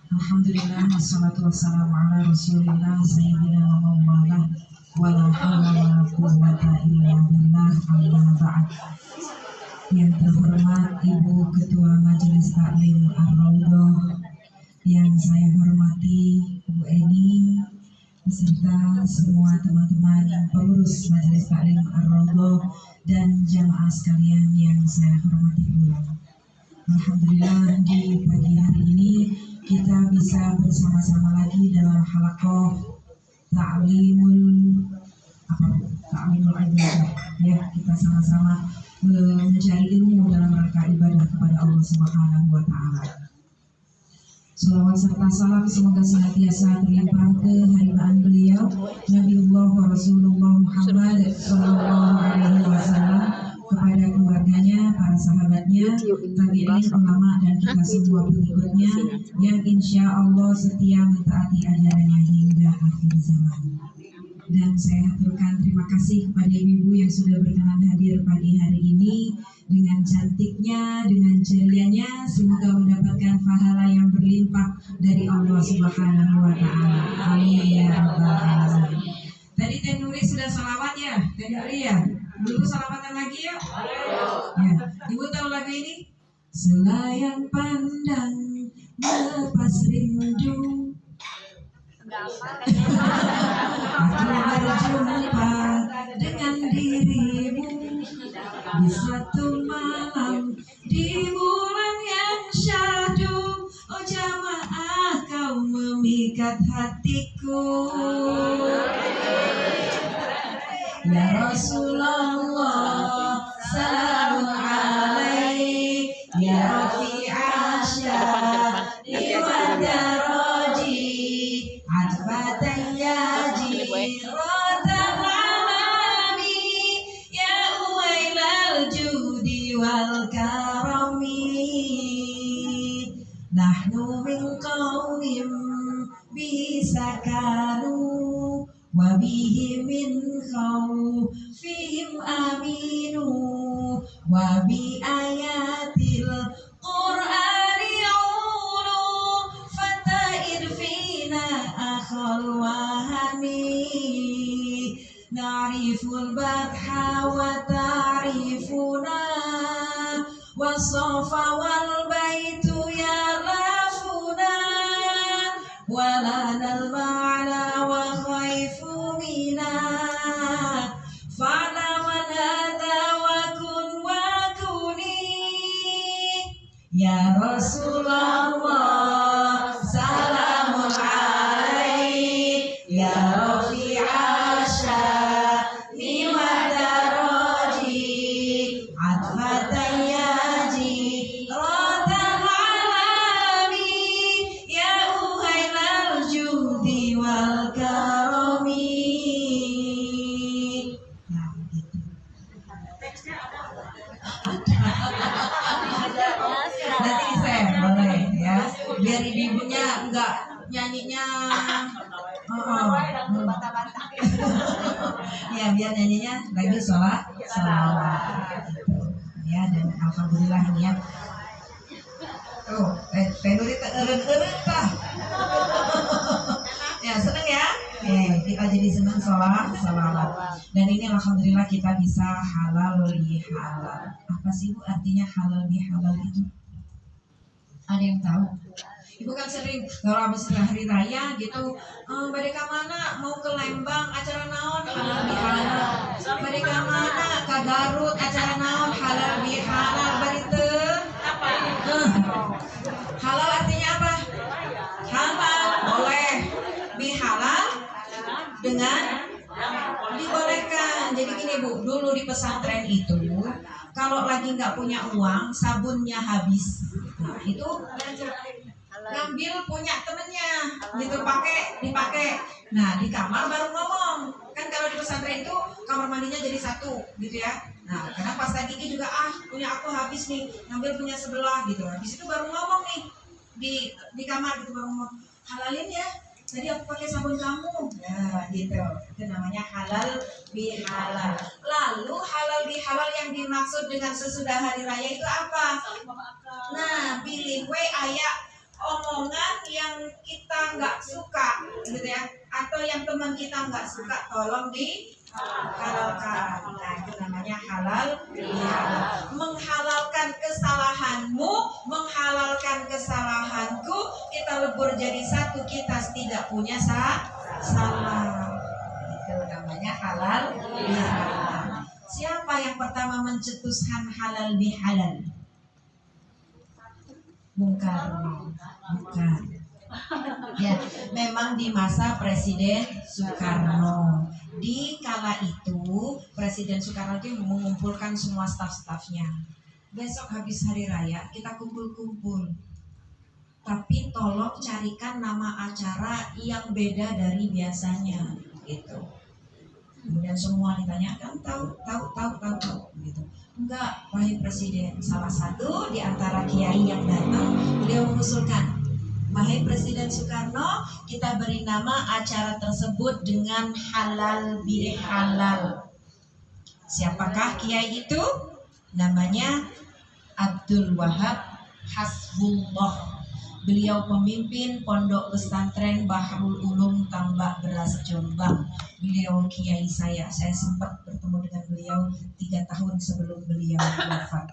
Alhamdulillah, wassalatu wassalamu ala rasulillah sayyidina wa maulana wa la hawla wa la quwwata illa billah, amma ba'd. Yang terhormat Ibu Ketua Majelis Taklim Ar-Raudhah, yang saya hormati Bu Eni beserta semua teman-teman pengurus Majelis Taklim Ar-Raudhah dan jamaah sekalian yang saya hormati pula. Alhamdulillah, di pagi hari ini kita bisa bersama-sama lagi dalam halaqah ta'limul ibadah, ya, kita sama-sama mencari ilmu dalam rangka ibadah kepada Allah Subhanahu wa taala. Salawat serta salam semoga senantiasa terlimpah ke harian beliau Nabiullah wa Rasulullah Muhammad sallallahu alaihi wasallam, kepada keluarganya, para sahabatnya, tabi'in, ulama, dan kita semua pengikutnya yang insya Allah setia mentaati ajarannya hingga akhir zaman. Dan saya haturkan terima kasih kepada ibu yang sudah berkenan hadir pagi hari ini dengan cantiknya, dengan cerianya. Semoga mendapatkan pahala yang berlimpah dari Allah Subhanahu wa taala. Amin ya rabbal alamin. Tadi Teh Nuri sudah salawat ya, Teh Nuri ya. Dulu salawatan lagi yuk. Ya, ibu tahu lagu ini? Selayang pandang lepas rindu, aku berjumpa dengan dirimu di satu malam di bulan yang syahdu. Oh jamaah, kau memikat hatiku. Ya Rasulullah, salam alaik, ya Rafi'a sya'ni wa daraji, atfatan yaji, rotan alami, ya uwailal judi wal karami. Nahnu min qawmin bisakanu, wa bihi min khawfihim aminu, wa bi ayatil qur'ani ulu, fata'id fina akhal wahani. Na'riful batha wa ta'rifuna, wa safa wal baitu ya lafuna, wa lanal ma'na wa khaifu mina, fa'na man hada wa kun wa kuni. Ya Rasulullah, salamun alaik, ya Rafi'a sya'ni wa daraji, atfatan yaji, rotan alami, ya uhailal judi wal karami. Nah, gitu. Nanti saya boleh ya, biar ibunya enggak nyanyinya ya, biar nyanyinya lagi salawat ya. Dan alhamdulillah ini ya, tuh Teh Nuri eureun tah ya, seneng ya. Kita jadi senang salawat. Dan ini alhamdulillah kita bisa halal bihalal. Apa sih Bu artinya halal bihalal itu? Ada yang tahu? Ibu kan sering kalau habis hari raya gitu, bade ka mana? Mau ke Lembang, acara naon? Halal bihalal. Bade ka mana? Ka Garut, acara naon? Halal bihalal. Bari teu apa? Halal artinya apa? Halal, boleh. Bihalal dengan dibolehkan. Jadi gini Bu, dulu di pesantren itu kalau lagi nggak punya uang, sabunnya habis, nah itu ngambil punya temennya gitu, dipakai. Nah di kamar baru ngomong, kan kalau di pesantren itu kamar mandinya jadi satu gitu ya. Nah kadang pas lagi juga punya aku habis nih, ngambil punya sebelah gitu. Habis itu baru ngomong nih di kamar gitu, baru ngomong, halalin ya, tadi aku pakai sabun kamu, ya gitu. Itu namanya halal bihalal. Lalu halal bihalal yang dimaksud dengan sesudah hari raya itu apa? Nah, pilih we aya omongan yang kita nggak suka gitu ya, atau yang teman kita nggak suka, tolong dihalalkan. Nah, itu namanya halal bihalal. Menghalalkan kesalahanmu, menghalalkan kesalahanku, kita lebur jadi satu, kita tidak punya salah. Itu namanya halal bihalal. Siapa yang pertama mencetuskan halal bihalal? Bung Karno. Bukan. Ya, memang di masa Presiden Soekarno. Di kala itu Presiden Soekarno itu mengumpulkan semua staf-stafnya. Besok habis hari raya kita kumpul-kumpul. Tapi tolong carikan nama acara yang beda dari biasanya, gitu. Kemudian semua ditanyakan, tahu gitu. Enggak, wahai Presiden. Salah satu di antara kiai yang datang, beliau mengusulkan, wahai Presiden Soekarno, kita beri nama acara tersebut dengan halal bihalal. Siapakah kiai itu? Namanya Abdul Wahab Hasbullah. Beliau pemimpin Pondok Pesantren Bahrul Ulum Tambak Beras Jombang. Beliau kiai saya sempat bertemu dengan beliau 3 tahun sebelum beliau wafat.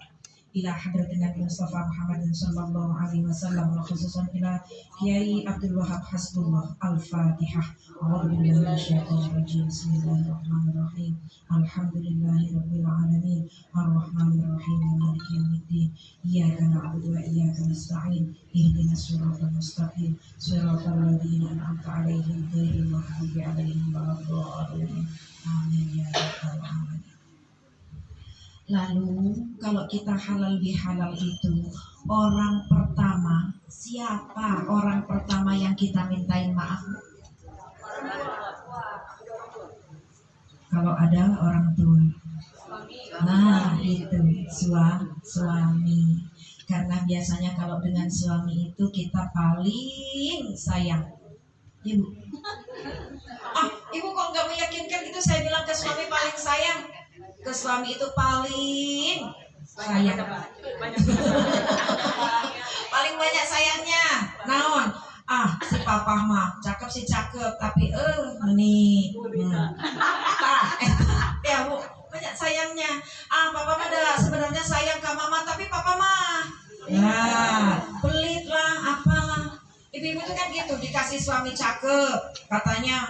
Ila hadratin Nabi Mustafa Muhammad sallallahu alaihi wasallam, khususan ila Kiai Abdul Wahab Hasbullah. Al-Fatihah. A'udzubillahi minasyaitonir rajim. Bismillahirrahmanirrahim. Alhamdulillahirabbil alamin. Arrahmanirrahim. Maliki yaumiddin. Iyyaka na'budu wa iyyaka nasta'in. Ihdinas siratal mustaqim. Siratal ladzina an'amta 'alaihim ghairil maghdubi 'alaihim waladdallin. Amin ya rabbal alamin. Lalu kalau kita halal bihalal itu, orang pertama, siapa orang pertama yang kita mintain maaf? Kalau ada orang tua. Nah itu suami. Karena biasanya kalau dengan suami itu kita paling sayang. Ibu. Ibu kok nggak meyakinkan itu, saya bilang ke suami paling sayang. Ke suami itu paling sayang. Paling banyak sayangnya. Naon? Si papa mah cakep sih cakep, tapi nih. Ya Bu, banyak sayangnya. Papa mah sebenarnya sayang ke mama, tapi papa mah pelit lah, apalah. Ibu-ibu tuh kan gitu, dikasih suami cakep, katanya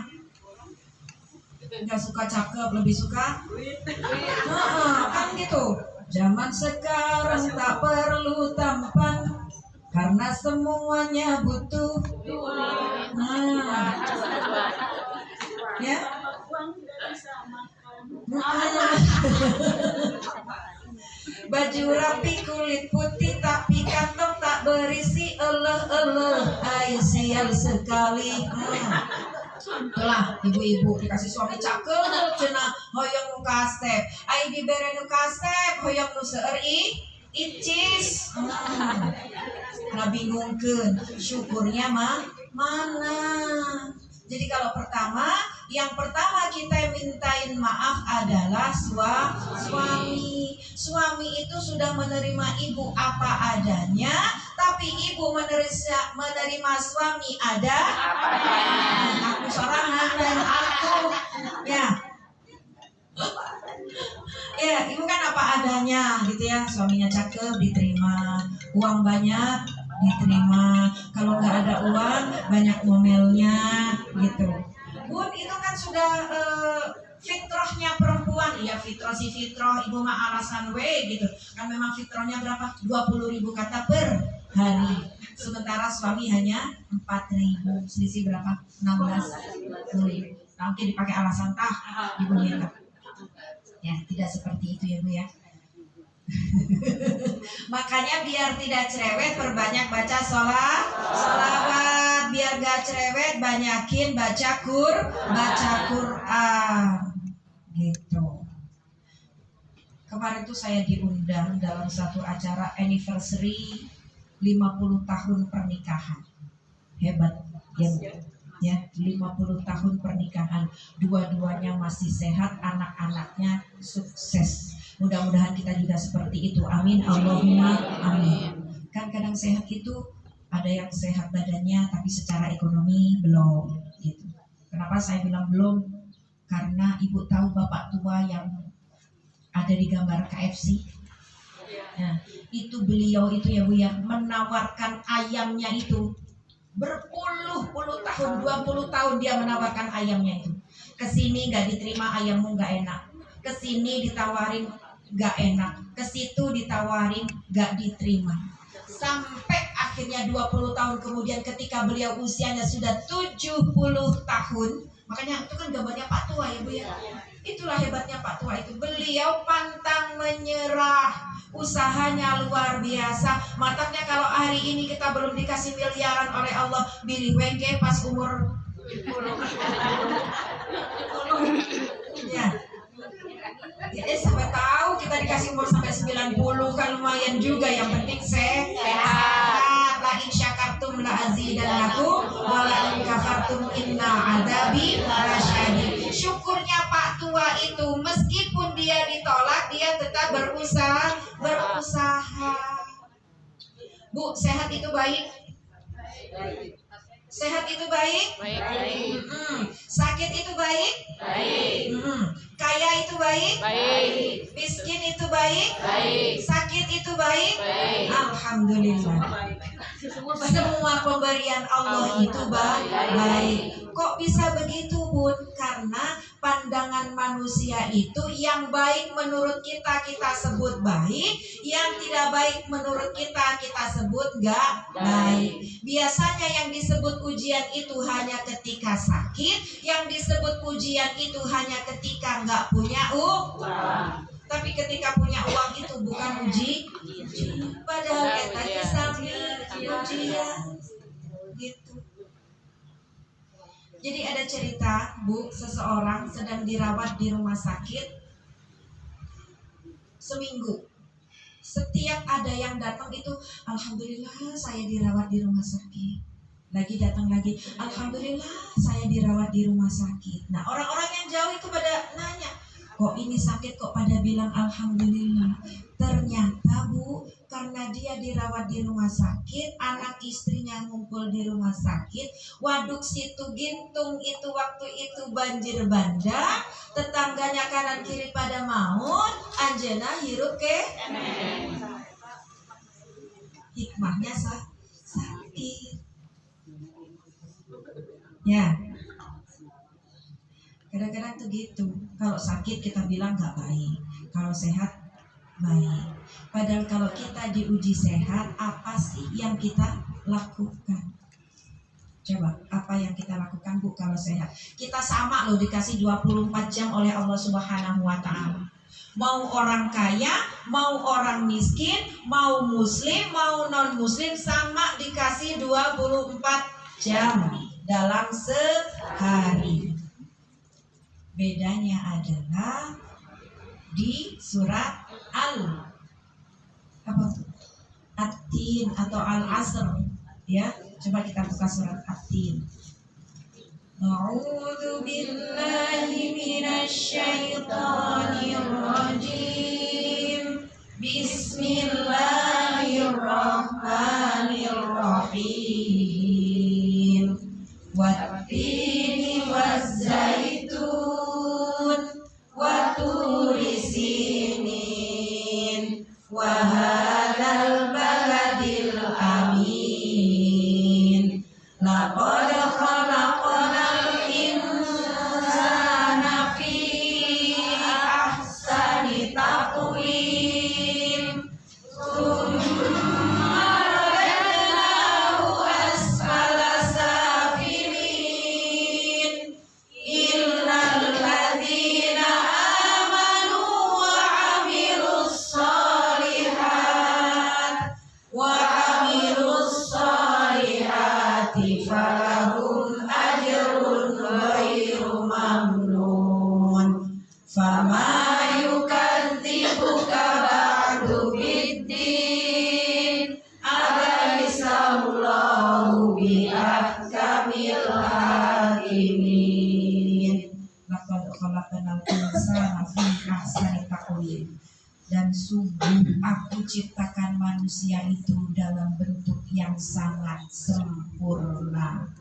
nggak suka cakep, lebih suka kan gitu. Zaman sekarang tak perlu tampan, karena semuanya butuh ya. Baju rapi, kulit putih, tapi kantong tak berisi ayo sial sekali. Itulah ibu-ibu dikasih suami cakep, cenah hoyong nu kasep, ai dibere nu kasep, hoyong nu seueur icis. Nah bingungkeun, syukurnya mah mana. Jadi kalau yang pertama kita mintain maaf adalah suami. Suami itu sudah menerima ibu apa adanya, tapi ibu menerima suami ada apa adanya. Aku sorangan dan aku ya ibu kan apa adanya gitu ya. Suaminya cakep diterima, uang banyak diterima, kalau nggak ada uang banyak ngomelnya gitu. Bun itu kan sudah fitrahnya perempuan. Ya fitrah si fitrah, ibu mah alasan gitu kan. Memang fitrahnya berapa? 20.000 kata per hari, sementara suami hanya 4.000. Selisih berapa? 16.000. Oke, dipakai alasan ibu minta. Ya tidak seperti itu ya Bu ya. Makanya biar tidak cerewet, perbanyak baca sholawat. Biar gak cerewet, banyakin baca Quran gitu. Kemarin tuh saya diundang dalam satu acara anniversary 50 tahun pernikahan. Hebat ya 50 tahun pernikahan, dua-duanya masih sehat, anak-anaknya sukses. Mudah-mudahan kita juga seperti itu. Amin. Allahumma amin. Kan kadang sehat itu Ada yang sehat badannya tapi secara ekonomi belum gitu. Kenapa saya bilang belum? Karena ibu tahu bapak tua yang ada di gambar KFC. Nah, itu beliau itu ya Bu ya, menawarkan ayamnya itu berpuluh-puluh tahun, 20 tahun dia menawarkan ayamnya itu. Kesini nggak diterima, ayammu nggak enak. Kesini ditawarin nggak enak. Kesitu ditawarin nggak diterima. Sampai akhirnya 20 tahun kemudian ketika beliau usianya sudah 70 tahun. Makanya itu kan gambarnya Pak Tua ya Bu ya. Itulah hebatnya Pak Tua itu. Beliau pantang menyerah. Usahanya luar biasa. Makanya kalau hari ini kita belum dikasih miliaran oleh Allah, bilih wengke pas umur 70. Ya. Ya, sampai tahu kita dikasih umur sampai 90 kan lumayan juga. Yang penting sehat. La in syakartum la azidannakum wa la in kafartum inna adzabi lasyadid. Syukurnya Pak Tua itu meskipun dia ditolak, dia tetap berusaha. Bu, sehat itu baik? Sehat itu baik? Baik. Sakit itu baik? Baik. Kaya itu baik? Baik. Miskin itu baik? Baik. Sakit itu baik? Baik. Alhamdulillah. Semua pemberian Allah itu baik. Kok bisa begitu Bun? Karena pandangan manusia itu yang baik menurut kita sebut baik, yang tidak baik menurut kita sebut gak baik. Biasanya yang disebut ujian itu hanya ketika sakit, yang disebut ujian itu hanya ketika nggak punya uang. Tapi ketika punya uang itu bukan ujian. Padahal kita sambil ujian gitu. Jadi ada cerita Bu, seseorang sedang dirawat di rumah sakit seminggu. Setiap ada yang datang itu, alhamdulillah saya dirawat di rumah sakit. Lagi datang lagi, alhamdulillah saya dirawat di rumah sakit. Nah, orang-orang yang jauh itu pada nanya, kok ini sakit kok pada bilang alhamdulillah. Ternyata Bu, karena dia dirawat di rumah sakit, anak istrinya ngumpul di rumah sakit, waduk situ gintung itu waktu itu banjir bandang, tetangganya kanan kiri pada maut, anjena hirup ke hikmahnya sakit. Ya, kadang-kadang tuh gitu. Kalau sakit kita bilang gak baik, kalau sehat baik. Padahal kalau kita diuji sehat, apa sih yang kita lakukan? Coba, apa yang kita lakukan Bu kalau sehat? Kita sama loh dikasih 24 jam oleh Allah Subhanahu wa Ta'ala. Mau orang kaya, mau orang miskin, mau muslim, mau non muslim, sama dikasih 24 jam dalam sehari. Bedanya adalah di surat At-Tin atau Al-Asr ya. Coba kita buka surat At-Tin. A'udzu billahi minasy syaithanir rajim. Bismillahirrahmanirrahim. Wat-tini waz-zaitun wa turi sinin wa hadzal baladil amin. Laqad khalaqnal insana fi ahsani taqwim. Tsumma radadnahu asfala safilin. Illal ladzina amanu wa amilus solihati falahum ajrun ghairu mamnun. Fama yukadzibuka ba'du biddin. Alaihissallahu biahkamil hakimin. Laqad khalaqnal insana fi ahsani taqwim. Dan sungguh aku ciptakan manusia itu dalam bentuk yang sangat sempurna.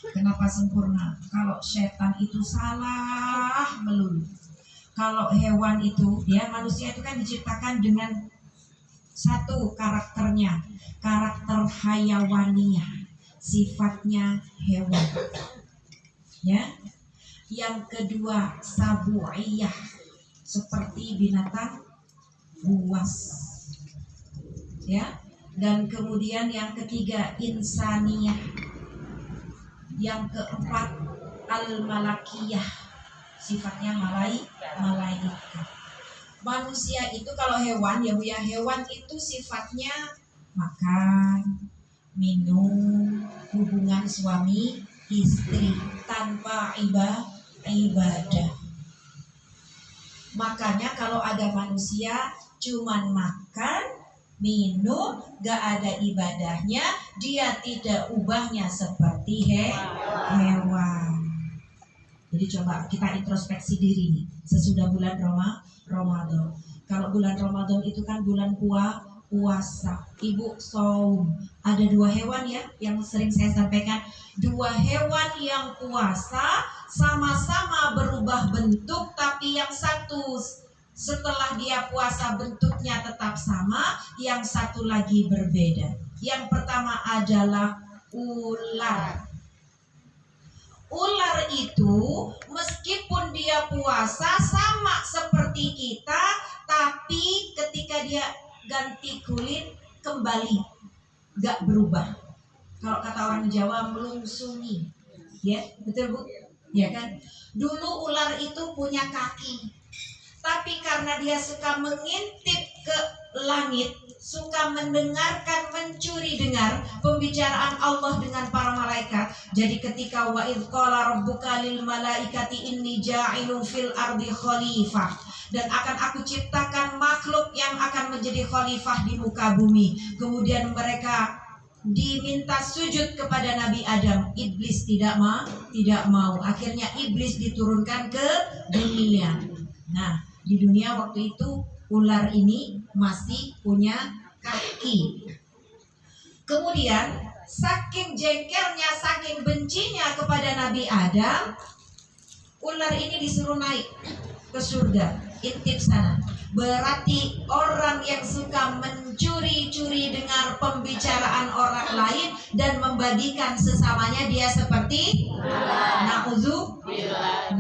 Kenapa sempurna? Kalau setan itu salah melulu. Kalau hewan itu, ya manusia itu kan diciptakan dengan satu karakternya, karakter hayawaniyah, sifatnya hewan. Ya. Yang kedua sabu'iyah, seperti binatang buas. Ya. Dan kemudian yang ketiga insaniyah. Yang keempat al-malakiyah, sifatnya malaikat. Manusia itu kalau hewan ya Bu ya, hewan itu sifatnya makan, minum, hubungan suami istri tanpa ibadah. Makanya kalau ada manusia cuman makan, minum, gak ada ibadahnya, dia tidak ubahnya seperti hewan. Jadi coba kita introspeksi diri nih, sesudah bulan Ramadan. Kalau bulan Ramadan itu kan bulan puasa. Ibu saum. Ada 2 hewan ya yang sering saya sampaikan. 2 hewan yang puasa sama-sama berubah bentuk, tapi yang satu setelah dia puasa bentuknya tetap sama, yang satu lagi berbeda. Yang pertama adalah ular. Ular itu meskipun dia puasa sama seperti kita, tapi ketika dia ganti kulit kembali gak berubah. Kalau kata orang Jawa melungsungi. Ya, betul Bu? Ya kan? Dulu ular itu punya kaki. Tapi karena dia suka mengintip ke langit, suka mendengarkan, mencuri dengar pembicaraan Allah dengan para malaikat. Jadi ketika wa idz qala rabbuka lil malaikati inni ja'ilun fil ardi khalifah, dan akan aku ciptakan makhluk yang akan menjadi khalifah di muka bumi. Kemudian mereka diminta sujud kepada Nabi Adam. Iblis tidak mau. Akhirnya iblis diturunkan ke dunia. Nah, di dunia waktu itu ular ini masih punya kaki. Kemudian saking jengkelnya, saking bencinya kepada Nabi Adam, ular ini disuruh naik ke surga, intip sana. Berarti orang yang suka mencuri-curi dengar pembicaraan orang lain dan membagikan sesamanya, dia seperti na'udzubillah.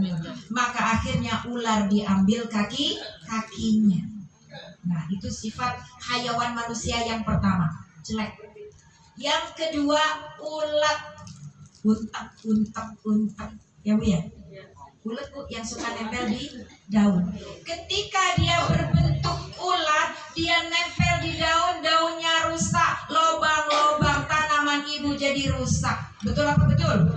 Maka akhirnya ular diambil kakinya. Nah, itu sifat hayawan manusia yang pertama, jelek. Yang kedua, ulat. Untak. Ya Bu ya? Ulat Bu yang suka nempel di daun. Ketika dia berbentuk ulat, dia nempel di daun, daunnya rusak, lobang-lobang tanaman ibu jadi rusak. Betul apa betul?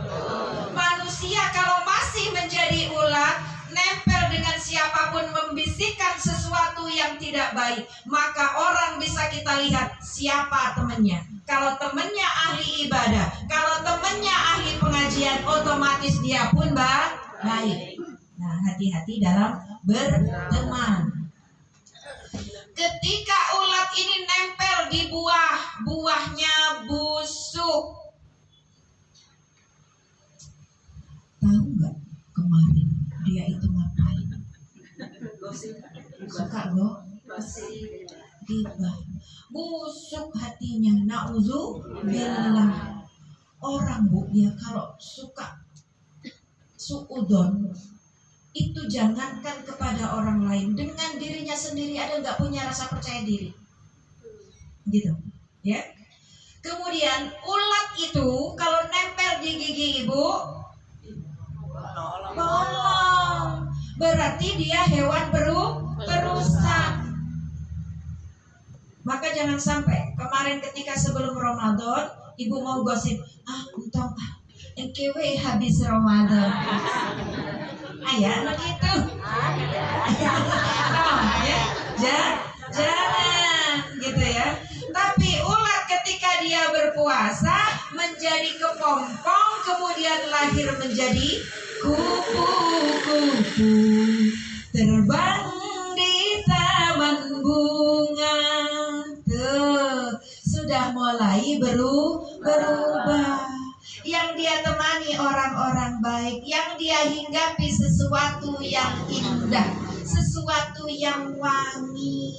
Manusia kalau masih menjadi ulat, nempel dengan siapapun, membisikkan sesuatu yang tidak baik, maka orang bisa kita lihat siapa temannya. Kalau temannya ahli ibadah, kalau temannya ahli pengajian, otomatis dia pun baik. Nah, hati-hati dalam berteman. Ketika ulat ini nempel di buah, buahnya busuk. Tahu nggak kemarin dia itu ngapain? Suka gibah. Busuk hatinya, na'udzubillah. Orang Bu ya kalau suka suudon itu jangankan kepada orang lain, dengan dirinya sendiri ada nggak punya rasa percaya diri, gitu ya. Kemudian ulat itu kalau nempel di gigi ibu, bolong, berarti dia hewan perusak. Maka jangan sampai kemarin ketika sebelum Ramadan ibu mau gosip, untung engkewe habis Ramadan. Anak itu. Jangan gitu ya. Tapi ulat ketika dia berpuasa menjadi kepompong, kemudian lahir menjadi kupu-kupu, terbang di taman bunga. Tuh, sudah mulai ditemani orang-orang baik, yang dia hinggapi sesuatu yang indah, sesuatu yang wangi.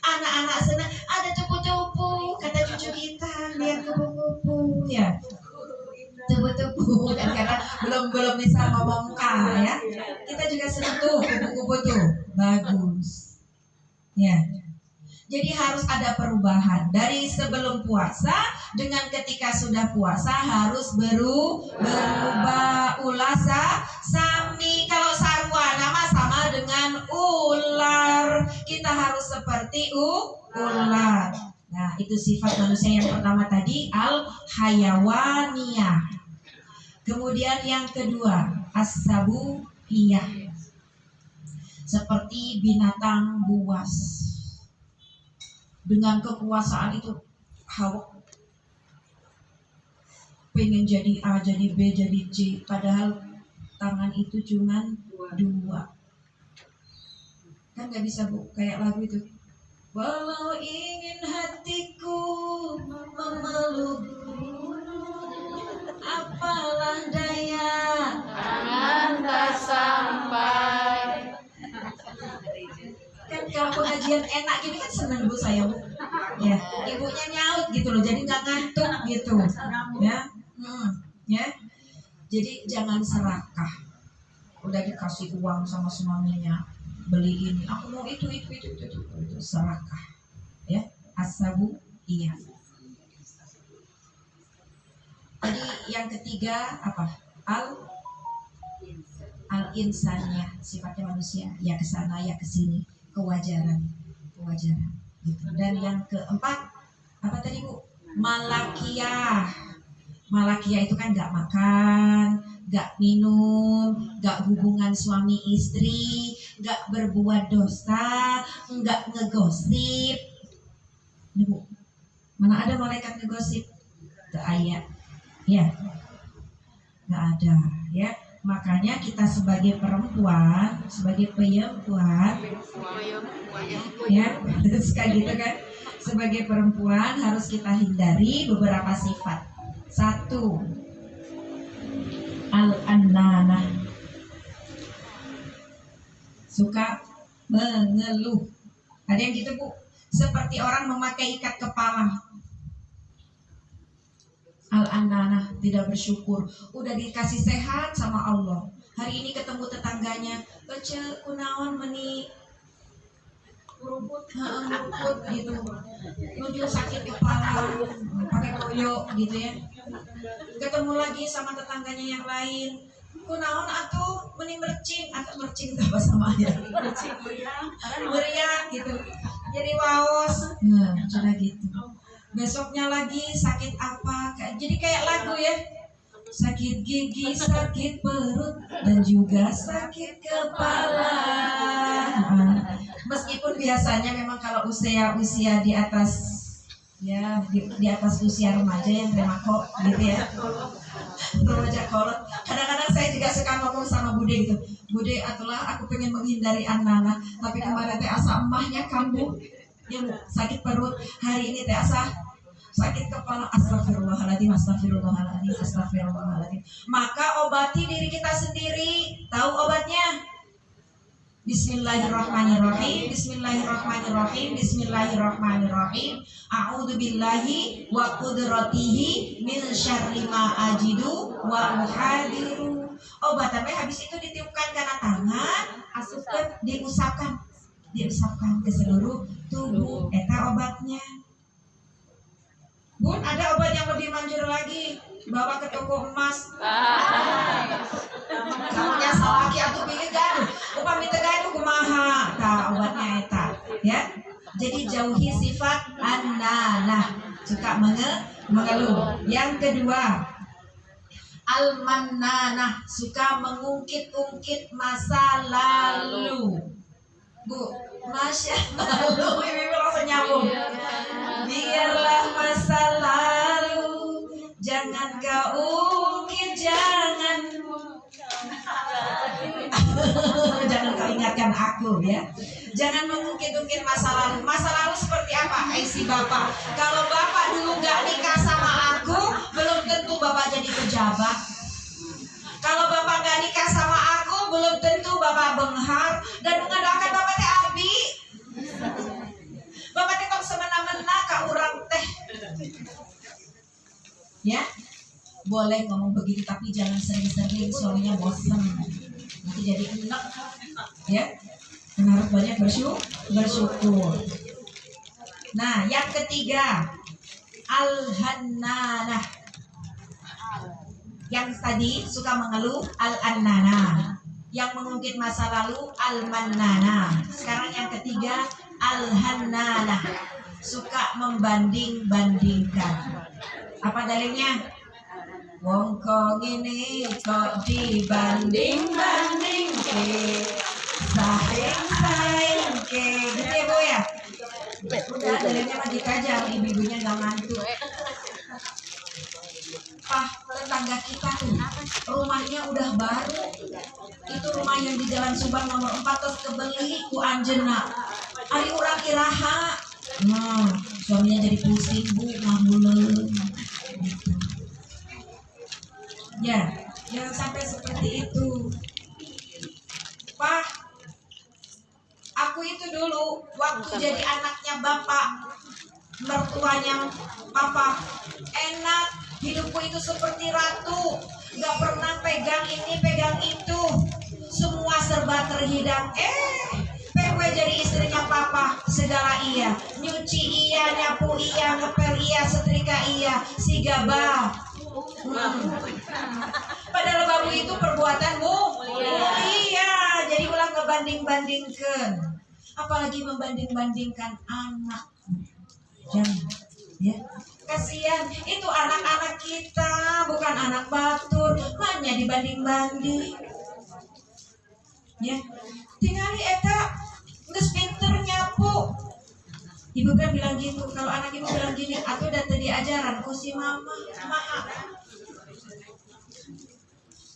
Anak-anak senang, ada cupu-cupu, kata cucu kita, lihat kupu-kupu ya. Cupu-cupu kan, karena belum bisa ngomong ya. Kita juga senang tuh kupu-kupu tuh, bagus. Ya. Jadi harus ada perubahan dari sebelum puasa dengan ketika sudah puasa harus berubah. Ulasa sami, kalau sarwana mah sama dengan ular. Kita harus seperti ular. Nah, itu sifat manusia yang pertama tadi, al-hayawaniyah. Kemudian yang kedua, as-sabuyah. Seperti binatang buas. Dengan kekuasaan itu Hawa pengen jadi A, jadi B, jadi C, padahal tangan itu cuman 2. Kan gak bisa Bu, kayak lagu itu. Walau ingin hatiku memelukmu, apalah daya tangan tak sampai. Kan kalau pengajian enak gini kan seneng Bu saya Bu. Ya, ibunya nyaut gitu loh, jadi nggak ngantuk gitu. Ya, ya. Jadi jangan serakah. Udah dikasih uang sama suaminya, beli ini, aku mau itu serakah. Ya, asabu iya. Tadi yang ketiga apa? Al-insaniyah, sifatnya manusia, ya ke sana ya ke sini. Kewajaran gitu. Dan yang keempat apa tadi Bu? Malakiyah itu kan nggak makan, nggak minum, nggak hubungan suami istri, nggak berbuat dosa, nggak ngegosip. Ini Bu, mana ada malaikat ngegosip? Nggak ayat, ya, nggak ada, ya. Makanya kita sebagai perempuan, sebagai perempuan, ya, kayak gitu kan. Sebagai perempuan harus kita hindari beberapa sifat. 1, al-annanah, suka mengeluh. Ada yang gitu Bu, seperti orang memakai ikat kepala. Al-annanah, tidak bersyukur. Udah dikasih sehat sama Allah, hari ini ketemu tetangganya, baca kunaon meni rumput gitu, nuju sakit kepala, pakai koyo gitu ya. Ketemu lagi sama tetangganya yang lain, kunaon atuh meni mercing, atau mercing apa samanya, meriang gitu, jadi waos. Nah, cara gitu. Besoknya lagi sakit apa, jadi kayak lagu ya, sakit gigi, sakit perut, dan juga sakit kepala. Meskipun biasanya memang kalau usia di atas ya di atas usia remaja yang remako gitu ya, remaja kolot. Kadang-kadang saya juga suka ngomong sama Bude gitu, Bude atulah aku pengen menghindari anak-anak, tapi kemarin teh asa emahnya kamu yang sakit perut, hari ini teh asa sakit kepala, astagfirullahaladzim. Maka obati diri kita sendiri. Tahu obatnya? Bismillahirrahmanirrahim. A'udzu billahi wa qudratihi min syarri ma ajidu wa uhadiru. Obatnya habis itu ditiupkan karena tangan, asupkan, diusapkan ke seluruh tubuh. Eta obatnya. Bun, ada obat yang lebih manjur lagi, bawa ke toko emas. Kamunya salaki atau pilih gaduh, upami teu gaduh kumaha. Tah obatnya eta, ya. Jadi jauhi sifat annanah, suka mengeluh. Yang kedua, al-mannanah, suka mengungkit-ungkit masa lalu. Bu, Masya Allah, ibu langsung nyambung. Biarlah masa lalu, jangan kau ungkit, jangan kau ingatkan aku ya. Jangan mengungkit-ungkit masa lalu. Masa lalu seperti apa? Si bapak. Kalau bapak dulu gak nikah sama aku, belum tentu bapak jadi pejabat. Bapak benghar dan mengadakan Bapak teh abi. Bapak teh tong semena-mena ka urang teh. Ya, boleh ngomong begitu tapi jangan sering-sering, soalnya bosan. Nanti jadi enak. Ya, dan harus banyak bersyukur. Nah, yang ketiga, al-hannanah. Yang tadi suka mengeluh, al-annana. Yang mengungkit masa lalu, al-mannana. Sekarang yang ketiga, al-hannanah. Suka membanding-bandingkan. Apa dalilnya? Wong kok ngene kok dibanding-banding ke, saing-saing ke, gitu ya Bu ya? Udah dalilnya mah dikajang, ibu-ibunya nggak mantu. Pak, tetangga kita tuh rumahnya udah baru. Itu rumah yang di Jalan Subang nomor 4 terus kebeli ku anjeunna. Ari urang iraha. Suaminya jadi pusing Bu, ngahuleun. Gitu. Ya, jangan sampai seperti itu. Pak, aku itu dulu waktu jadi anaknya bapak, mertuanya papa, enak, hidupku itu seperti ratu, gak pernah pegang ini pegang itu, semua serba terhidang. PW jadi istrinya papa, segala iya, nyuci iya, nyapu iya, ngepel iya, setrika iya, si gabah. Padahal babu itu perbuatanmu. Iya, jadi ulang ngebanding-bandingkan, apalagi membanding-bandingkan anak. Jangan, ya. Kasihan, itu anak-anak kita, bukan anak batur, hanya dibanding-banding. Ya, tingali eta geus pinter nyapu. Ibu kan bilang gitu, kalau anak ibu bilang gini, aku udah tadi ajaran ku si mama, maaf.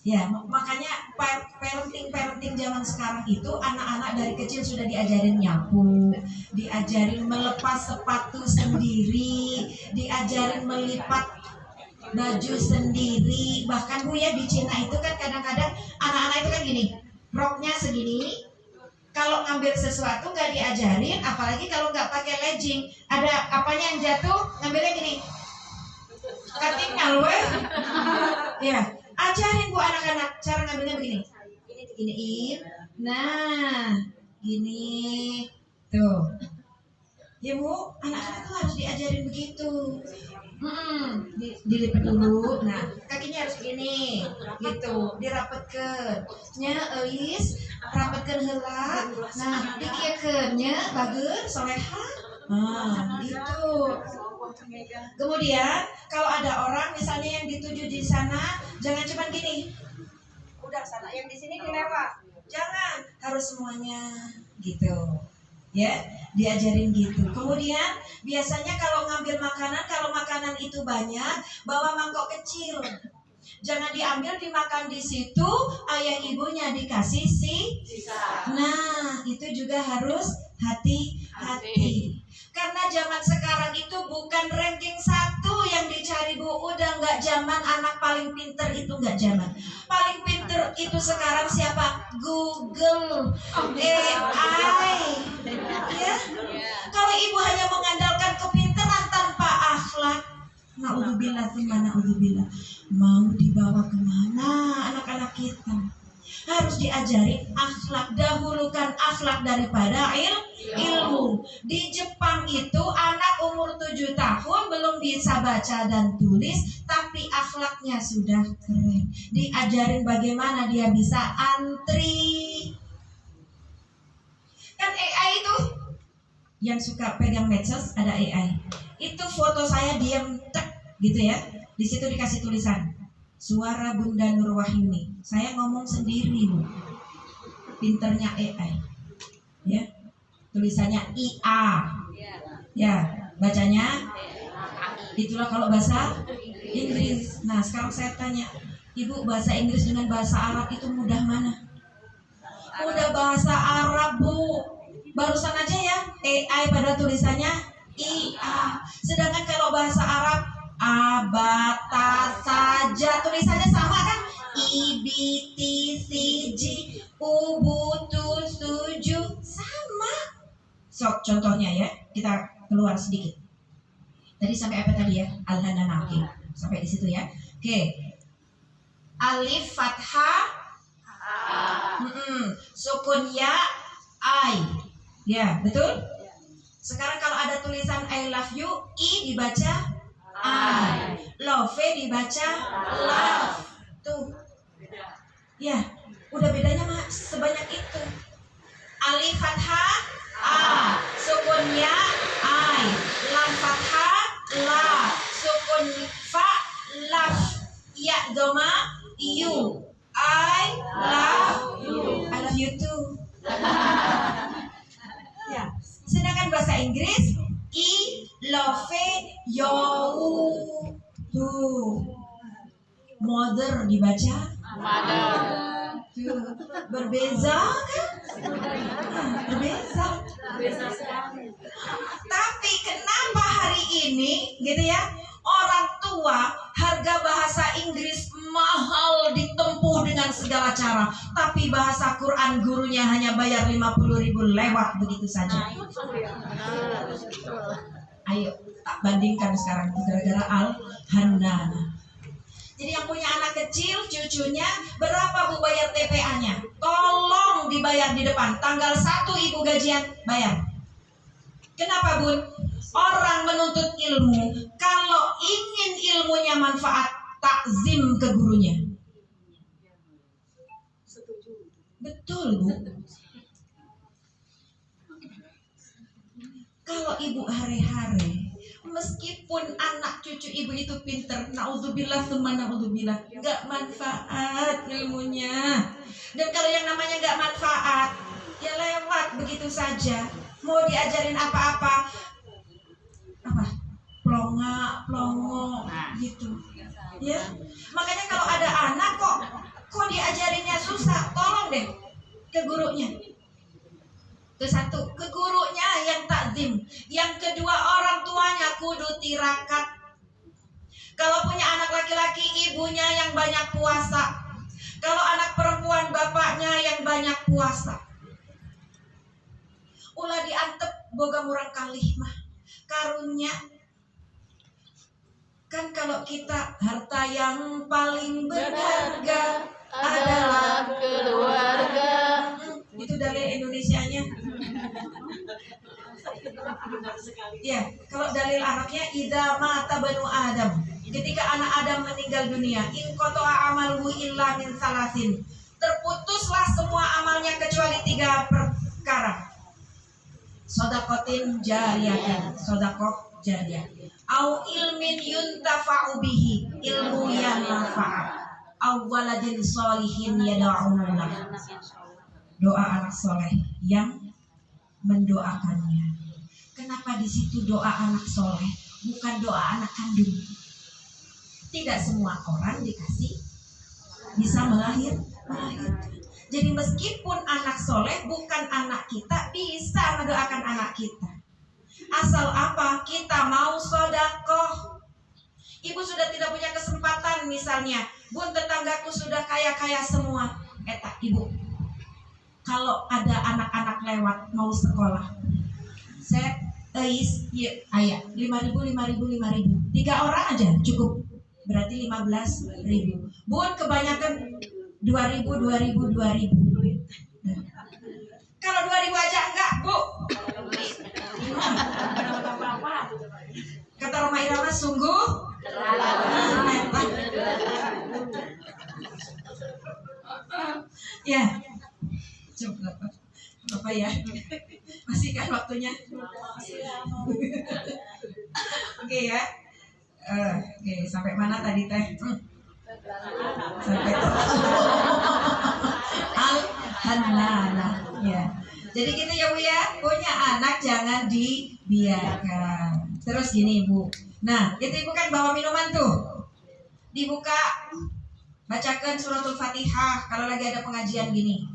Ya, makanya parenting zaman sekarang itu anak-anak dari kecil sudah diajarin nyapu, diajarin melepas sepatu sendiri, diajarin melipat baju sendiri. Bahkan Bu ya, di Cina itu kan kadang-kadang anak-anak itu kan gini, roknya segini. Kalau ngambil sesuatu nggak diajarin, apalagi kalau nggak pakai legging, ada apanya yang jatuh, ngambilnya gini, ketinggal weh. Ya, ajarin Bu anak-anak cara ngambilnya begini, ini diginiin, nah, gini, tuh. Ya Bu, anak-anak tuh harus diajarin begitu. Dilipat dulu, nah kakinya harus begini, gitu, dirapetkeun, nya euis, rapetkeun heula, nah dikiekeun nya bageus soleha, gitu. Kemudian kalau ada orang misalnya yang dituju di sana, jangan cuma gini, udah sana, yang di sini dilewat, jangan, harus semuanya, gitu. Ya, diajarin gitu. Kemudian biasanya kalau ngambil makanan, kalau makanan itu banyak, bawa mangkok kecil. Jangan diambil dimakan di situ, ayah ibunya dikasih sisa. Nah, itu juga harus hati-hati. Karena zaman sekarang itu bukan ranking 1 yang dicari Bu, udah nggak zaman anak paling pinter, itu nggak zaman. Paling pinter itu sekarang siapa? Google, AI. Ya. Kalau ibu hanya mengandalkan kepintaran tanpa akhlak, naudzubillah, naudzubillah, mau dibawa kemana anak-anak kita? Harus diajarin akhlak, dahulukan akhlak daripada ilmu. Di Jepang itu anak umur 7 tahun belum bisa baca dan tulis, tapi akhlaknya sudah keren. Diajarin bagaimana dia bisa antri. Kan AI itu yang suka pegang medsos, ada AI. Itu foto saya diam tek gitu ya. Di situ dikasih tulisan suara Bunda Nur Wahyuni. Saya ngomong sendiri Bu. Pinternya AI. Ya. Tulisannya IA. Ya, bacanya itulah kalau bahasa Inggris. Nah, sekarang saya tanya, Ibu, bahasa Inggris dengan bahasa Arab itu mudah mana? Mudah bahasa Arab Bu. Barusan aja ya, AI pada tulisannya IA. Sedangkan kalau bahasa Arab abata saja tulisannya sama kan? I, B, T, C, G, U, Bu, Tu, Suju. Sama. Sok contohnya ya, kita keluar sedikit. Tadi sampai apa tadi ya? Al-Hanana. Oke, sampai di situ ya. Oke. Alif fathah sukun ya I. Ya, betul? Sekarang kalau ada tulisan I love you, I dibaca I. Love dibaca love. Tuh. Ya, udah bedanya mah sebanyak itu. Alif fathah A, sukun ya I, lam fathah la, sukun fa love, ya doma you. I love you too. Ya. Sedangkan bahasa Inggris I love you. Tuh. Mother dibaca mother. Tuh. Berbeza kan? Berbeza. Tapi kenapa hari ini gitu ya, orang tua harga bahasa Inggris mahal ditempuh dengan segala cara, tapi bahasa Quran gurunya hanya bayar 50.000 lewat begitu saja. Ayo tak bandingkan sekarang gara-gara Al-Hanana. Jadi yang punya anak kecil, cucunya, berapa Bu bayar TPA-nya? Tolong dibayar di depan. Tanggal 1 Ibu gajian, bayar. Kenapa Bun? Orang menuntut ilmu, kalau ingin ilmunya manfaat, takzim ke gurunya. Betul Bu. Kalau Ibu hari-hari, meskipun anak cucu Ibu itu pinter, naudzubillah tsumma naudzubillah, gak manfaat ilmunya. Dan kalau yang namanya gak manfaat, ya lewat begitu saja. Mau diajarin apa-apa, plongo gitu. Ya, makanya kalau ada anak kok diajarinnya susah, tolong deh ke gurunya. Itu satu, ke gurunya yang takzim. Yang kedua, orang tuanya kudu tirakat. Kalau punya anak laki-laki, ibunya yang banyak puasa. Kalau anak perempuan, bapaknya yang banyak puasa. Ulah diantep boga murang kalih mah karunya. Kan kalau kita harta yang paling berharga adalah keluarga. Itu dalil Indonesianya. Ya, kalau dalil Arabnya idza mata banu Adam. Ketika anak Adam meninggal dunia, in qata'a amaluhu illa min salasin. Terputuslah semua amalnya kecuali 3 perkara. Shadaqatin jariyah, shadaqah jariyah. Au ilmin yuntafa'u bihi, ilmu yang manfaat. Au waladin sholihin yad'ulah. Doa anak soleh yang mendoakannya. Kenapa di situ doa anak soleh, bukan doa anak kandung? Tidak semua orang dikasih bisa melahirkan. Jadi meskipun anak soleh bukan anak kita, bisa mendoakan anak kita. Asal apa? Kita mau sedekah. Ibu sudah tidak punya kesempatan, misalnya, Bun, tetanggaku sudah kaya-kaya semua. Ibu, kalau ada anak-anak lewat mau sekolah, saya ayah 5.000. 3 orang aja cukup, berarti 15.000. Bun, kebanyakan 2.000. Kalau 2.000 aja enggak, Bu. Kata Roma Irama, sungguh ya. Coba apa ya? Masih kan waktunya? Oke ya. Oke, sampai mana tadi teh? Sampai Al-Hanana. Ya. Jadi gitu ya Bu ya, punya anak jangan dibiarkan. Terus gini Bu. Nah, itu Ibu kan bawa minuman tuh. Dibuka, bacakan suratul Fatihah kalau lagi ada pengajian gini.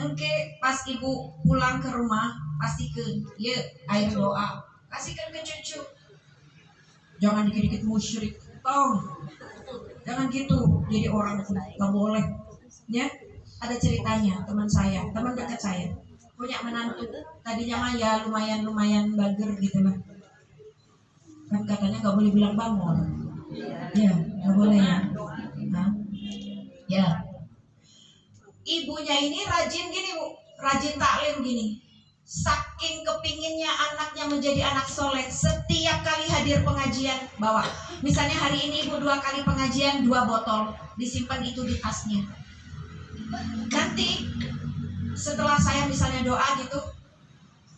Oke, pas Ibu pulang ke rumah, pastikan ya air doa, kasihkan ke cucu. Jangan dikit-dikit musyrik, tong. Jangan gitu, jadi orang itu nggak boleh. Ya, ada ceritanya teman saya, teman dekat saya, punya menantu. Tadinya mah ya lumayan bager gitu lah. Kan katanya nggak boleh bilang bangor. Ya, nggak boleh ya. Nah, ya. Ibunya ini rajin gini bu, rajin taklim gini. Saking kepinginnya anaknya menjadi anak soleh, setiap kali hadir pengajian bawa. Misalnya hari ini ibu 2 kali pengajian, 2 botol, disimpan itu di tasnya. Nanti setelah saya misalnya doa gitu,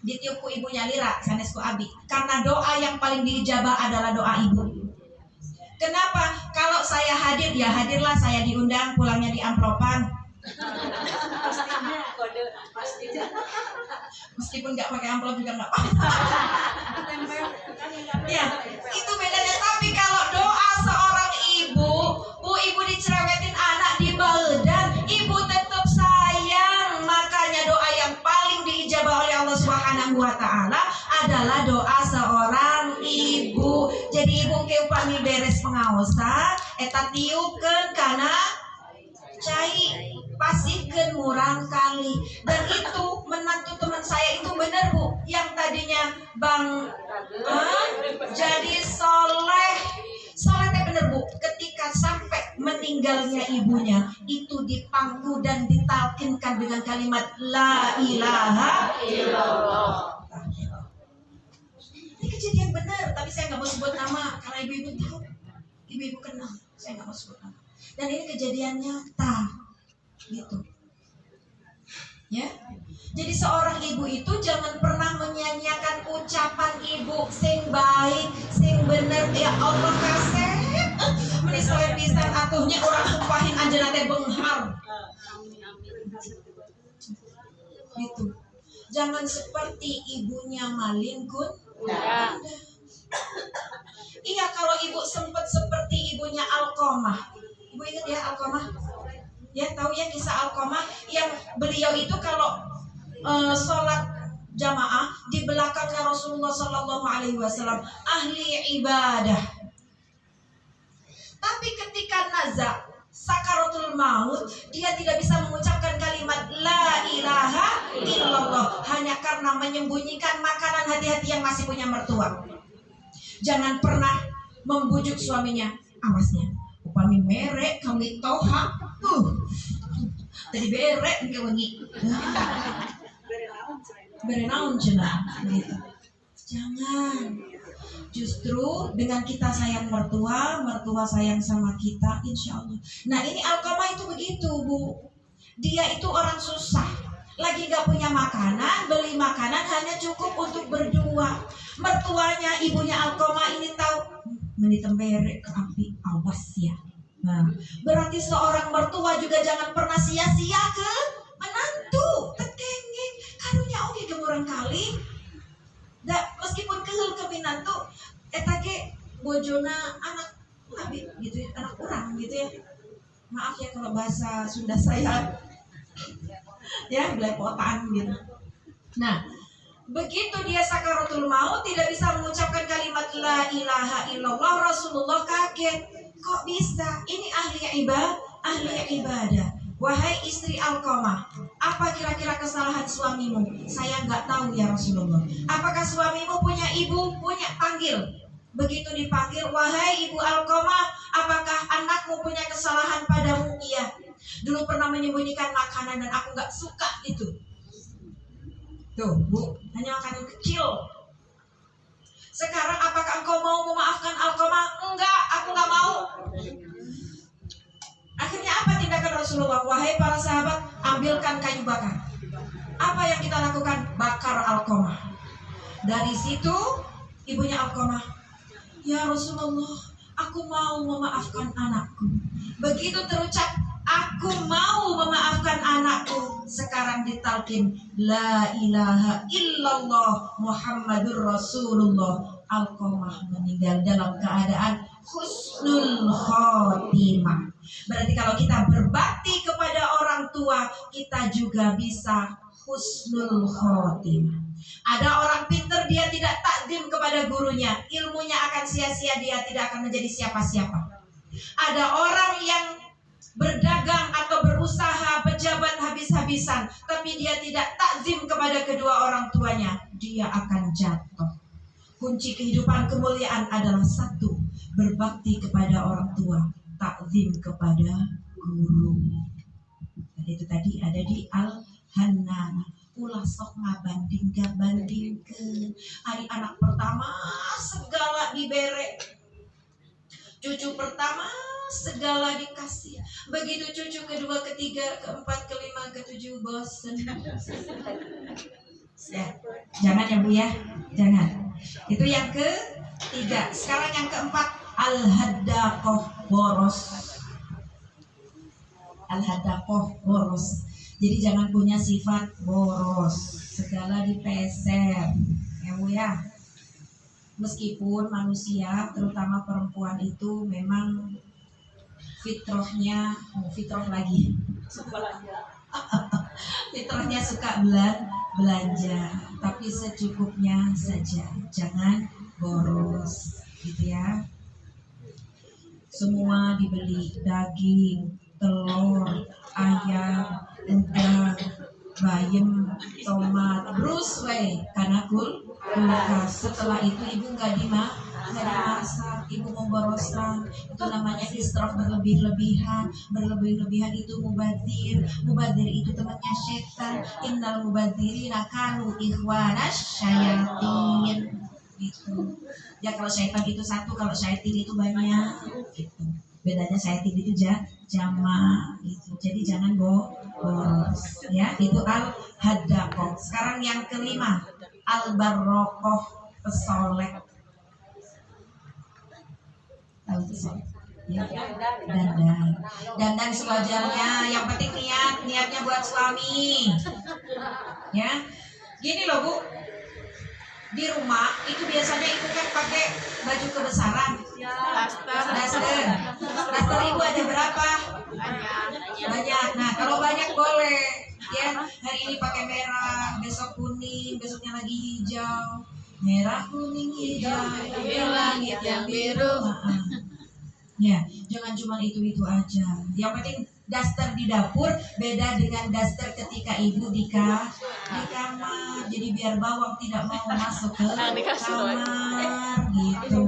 ditiupku ibunya Lira, sanesku Abi. Karena doa yang paling diijabah adalah doa ibu. Kenapa? Kalau saya hadir, ya hadirlah, saya diundang, pulangnya di amplopan. Meskipun nggak pakai amplop juga nggak apa-apa. Ya, itu bedanya. Tapi kalau doa seorang ibu, ibu dicerewetin anak di badan, ibu tetap sayang. Makanya doa yang paling diijabah oleh Allah Subhanahu wa Ta'ala adalah doa seorang ibu. Jadi ibu ke upami beres pengaosan, eta tiupkeun kana cai, pasihkeun murang kali. Dan itu menantu teman saya itu benar bu, yang tadinya bang jadi soleh teh bener bu. Ketika sampai meninggalnya ibunya, itu dipangku dan ditalkinkan dengan kalimat la ilaha illallah. Ini kejadian benar, tapi saya nggak mau sebut nama karena ibu-ibu tahu, ibu-ibu kenal, saya nggak mau sebut nama. Dan ini kejadian nyata, gitu. Ya, jadi seorang ibu itu jangan pernah menyanyiakan ucapan ibu sing baik, sing bener. Ya Allah kasih, menis soe pisan atuhnya orang sumpahin anjeunna teh beunghar. Gitu. Jangan seperti ibunya Malin Kun. Iya, kalau ibu sempat seperti ibunya Alqamah. Ibu ingat ya Alqamah? Ya, tahu ya kisah Alqamah yang beliau itu kalau sholat jamaah di belakangnya Rasulullah Sallallahu Alaihi Wasallam, ahli ibadah. Tapi ketika nazak sakaratul maut, dia tidak bisa mengucapkan kalimat la ilaha illallah hanya karena menyembunyikan makanan hati-hati yang masih punya mertua. Jangan pernah membujuk suaminya, awasnya upami merek kami toha tadi berek ke wengi berenaun cenah gitu. Jangan. Justru dengan kita sayang mertua, mertua sayang sama kita, insya Allah. Nah ini Alqamah itu begitu bu. Dia itu orang susah, lagi gak punya makanan, beli makanan hanya cukup untuk berdua. Mertuanya, ibunya Alqamah ini tahu, menitembere ke api, awas ya. Nah, berarti seorang mertua juga jangan pernah sia-sia ke menantu, ketengeng, karunya oke gemurang kali. Da, meskipun keheul ke minantu, eta ge bojona anak abi gitu ya, anak orang gitu ya. Maaf ya kalau bahasa Sunda saya ya belepotan gitu. Nah, begitu dia sakaratul maut tidak bisa mengucapkan kalimat la ilaha illallah, Rasulullah kaget. Kok bisa? Ini ahli ibadah. Wahai istri Alqamah, apa kira-kira kesalahan suamimu? Saya nggak tahu ya Rasulullah. Apakah suamimu punya ibu? Punya, panggil. Begitu dipanggil, wahai ibu Alqamah, apakah anakmu punya kesalahan padamu? Iya. Dulu pernah menyembunyikan makanan dan aku nggak suka itu. Tuh bu, hanya makanan kecil. Sekarang apakah engkau mau memaafkan Alqamah? Enggak, aku nggak mau. Akhirnya apa tindakan Rasulullah? Wahai para sahabat, ambilkan kayu bakar. Apa yang kita lakukan? Bakar Alqamah. Dari situ ibunya Alqamah, ya Rasulullah, aku mau memaafkan anakku. Begitu terucap, aku mau memaafkan anakku, sekarang ditalkin la ilaha illallah Muhammadur Rasulullah. Alqamah meninggal dalam keadaan husnul khotimah. Berarti kalau kita berbakti kepada orang tua, kita juga bisa husnul khotimah. Ada orang pintar, dia tidak takdim kepada gurunya, ilmunya akan sia-sia, dia tidak akan menjadi siapa-siapa. Ada orang yang berdagang atau berusaha, pejabat habis-habisan, tapi dia tidak takzim kepada kedua orang tuanya, dia akan jatuh. Kunci kehidupan kemuliaan adalah satu, berbakti kepada orang tua, takzim kepada guru. Dan itu tadi ada di Al-Hanan. Ulah sok ngabanding ke hari anak pertama segala dibere, cucu pertama segala dikasih, begitu cucu kedua, ketiga, keempat, kelima, ketujuh bosan. Ya, jangan ya Bu ya, jangan. Itu yang ketiga. Sekarang yang keempat, al-hadaqah boros. Al-hadaqah boros. Jadi jangan punya sifat boros, segala dipeser, ya Bu ya. Meskipun manusia, terutama perempuan itu memang fitrahnya, fitrah lagi, fitrahnya suka belanja, tapi secukupnya saja, jangan boros, gitu ya. Semua dibeli, daging, telur, ayam, udang, bayam, tomat, brus karena kulkas. Setelah itu ibu nggak dimasak, ibu memboroskan. Itu namanya israf, berlebihan itu mubadzir itu temannya setan. Innal mubadzirina kanu ikhwanas syayatin. Gitu. Ya kalau syaitan itu satu, kalau syaitin itu banyak. Gitu. Bedanya syaitin itu jama gitu. Jadi jangan boros ya. Itu al-hadaqah. Sekarang yang kelima, al-barrokoh, pesolek. Tahu pesolek? Ya, dandan sewajarnya. Yang penting niatnya buat suami. Ya, gini loh Bu. Di rumah itu biasanya ibu kan pakai baju kebesaran, daster ibu ada berapa? Banyak. Nah kalau banyak boleh ya, hari ini pakai merah, besok kuning, besoknya lagi hijau, merah kuning hijau, langit yang biru. Ya, jangan cuma itu aja. Yang penting daster di dapur beda dengan daster ketika ibu di kamar. Jadi biar bawang tidak mau masuk ke kamar gitu.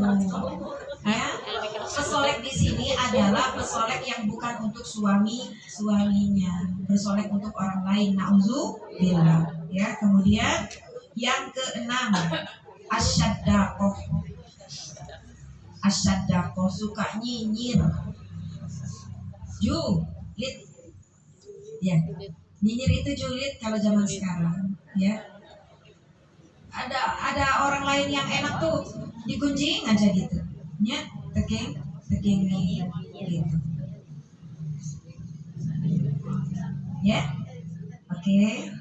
Ya, pesolek di sini adalah pesolek yang bukan untuk suaminya, pesolek untuk orang lain. Nauzubillah. Ya, kemudian yang keenam, asyadaqah. Asyadaqah, suka nyinyir. Julid. Ya. Nyinyir itu julid kalau zaman sekarang, ya. Ada orang lain yang enak tuh digunjing aja gitu. Ya, teking gitu. Ya. Oke.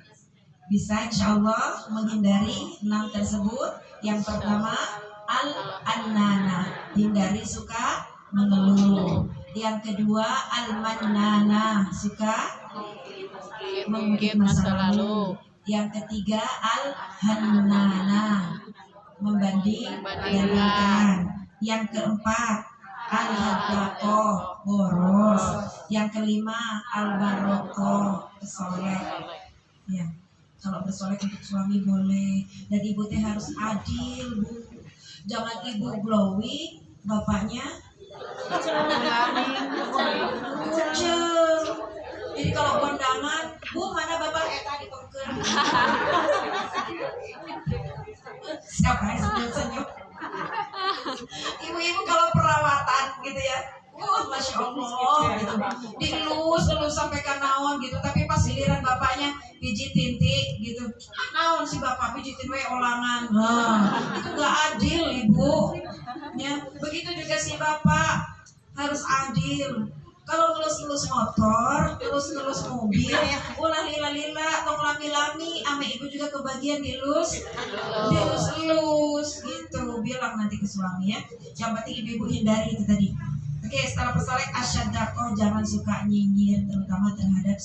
Bisa insyaallah menghindari 6 tersebut. Yang pertama, al-annana, hindari suka mengeluh. Yang kedua, al-mannana, suka mengungkit masa lalu. Yang ketiga, al-hannana, membanding-bandingkan. Yang keempat, al-hadaqah, boros. Yang kelima, al-barrokoh, pesolek. Ya, kalau bersolek untuk suami boleh. Dan ibu teh harus adil Bu. Jangan ibu glowing, bapaknya kucel. Jadi kalau kondangan, Bu mana bapak tadi pengker. Siapa yang senyum-senyum? Ibu-ibu kalau perawatan gitu ya, Masya Allah gitu, dilus sampai ke naon gitu. Tapi pas giliran bapaknya pijitin gitu, naon si bapak pijitin olangan, itu gak adil ibu. Ya, begitu juga si bapak harus adil. Kalau ngelus motor, ngelus mobil, ulah lila tong lami ame ibu juga kebagian dilus gitu. Bilang nanti ke suami ya. Yang penting ibu hindari itu tadi. Oke, setelah pesolek asyadaqah, jangan suka nyinyir, terutama terhadap